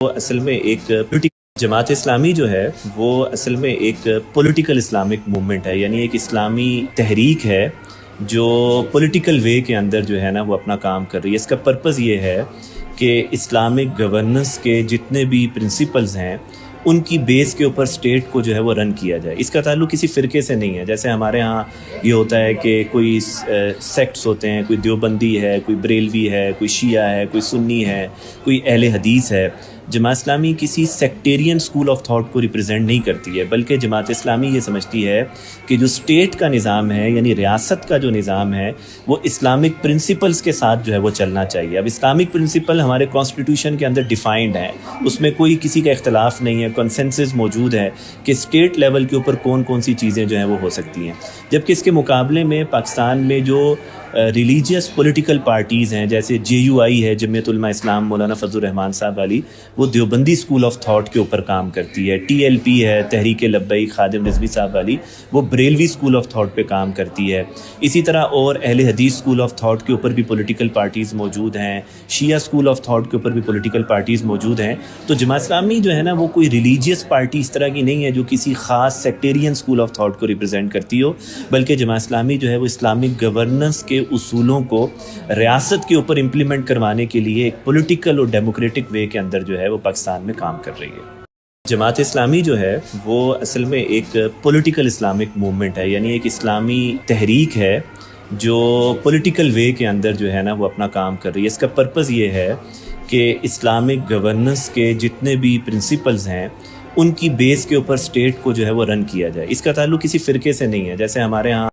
وہ اصل میں ایک جماعت اسلامی جو ہے وہ اصل میں ایک پولیٹیکل اسلامک موومنٹ ہے، یعنی ایک اسلامی تحریک ہے جو پولیٹیکل وے کے اندر جو ہے نا وہ اپنا کام کر رہی ہے۔ اس کا پرپز یہ ہے کہ اسلامک گورننس کے جتنے بھی پرنسپلز ہیں ان کی بیس کے اوپر اسٹیٹ کو جو ہے وہ رن کیا جائے۔ اس کا تعلق کسی فرقے سے نہیں ہے، جیسے ہمارے ہاں یہ ہوتا ہے کہ کوئی سیکٹس ہوتے ہیں، کوئی دیوبندی ہے، کوئی بریلوی ہے، کوئی شیعہ ہے، کوئی سنی ہے، کوئی اہل حدیث ہے۔ جماعت اسلامی کسی سیکٹیرین سکول آف تھاٹ کو ریپرزینٹ نہیں کرتی ہے، بلکہ جماعت اسلامی یہ سمجھتی ہے کہ جو اسٹیٹ کا نظام ہے، یعنی ریاست کا جو نظام ہے، وہ اسلامک پرنسپلز کے ساتھ جو ہے وہ چلنا چاہیے۔ اب اسلامک پرنسپل ہمارے کانسٹیٹیوشن کے اندر ڈیفائنڈ ہیں، اس میں کوئی کسی کا اختلاف نہیں ہے، کنسنسس موجود ہے کہ اسٹیٹ لیول کے اوپر کون کون سی چیزیں جو ہیں وہ ہو سکتی ہیں۔ جبکہ اس کے مقابلے میں پاکستان میں جو ریلیجیس پولیٹیکل پارٹیز ہیں، جیسے JUI ہے، جمعیت علماء اسلام مولانا فضل الرحمان صاحب والی، وہ دیوبندی سکول آف تھاٹ کے اوپر کام کرتی ہے۔ TLP ہے، تحریک لبیک خادم رضوی صاحب والی، وہ بریلوی سکول آف تھاٹ پہ کام کرتی ہے۔ اسی طرح اور اہل حدیث سکول آف تھاٹ کے اوپر بھی پولیٹیکل پارٹیز موجود ہیں، شیعہ سکول آف تھاٹ کے اوپر بھی پولیٹیکل پارٹیز موجود ہیں۔ تو جماعت اسلامی جو ہے نا وہ کوئی ریلیجیس پارٹی اس طرح کی نہیں ہے جو کسی خاص سیکٹیرین سکول آف تھاٹ کو ریپرزینٹ کرتی ہو، بلکہ جماعت اسلامی جو ہے وہ اسلامک گورننس کے اصولوں کو ریاست کے اوپر امپلیمنٹ کروانے کے لیے ایک پولیٹیکل اور ڈیموکریٹک وے کے اندر جو ہے وہ پاکستان میں کام کر رہی ہے۔ جماعت اسلامی جو ہے وہ اصل میں ایک پولیٹیکل اسلامک موومنٹ ہے، یعنی ایک اسلامی تحریک ہے جو پولیٹیکل وے کے اندر جو ہے نا وہ اپنا کام کر رہی ہے۔ اس کا پرپز یہ ہے کہ اسلامک گورننس کے جتنے بھی پرنسپلز ہیں ان کی بیس کے اوپر اسٹیٹ کو جو ہے وہ رن کیا جائے۔ اس کا تعلق کسی فرقے سے نہیں ہے، جیسے ہمارے ہاں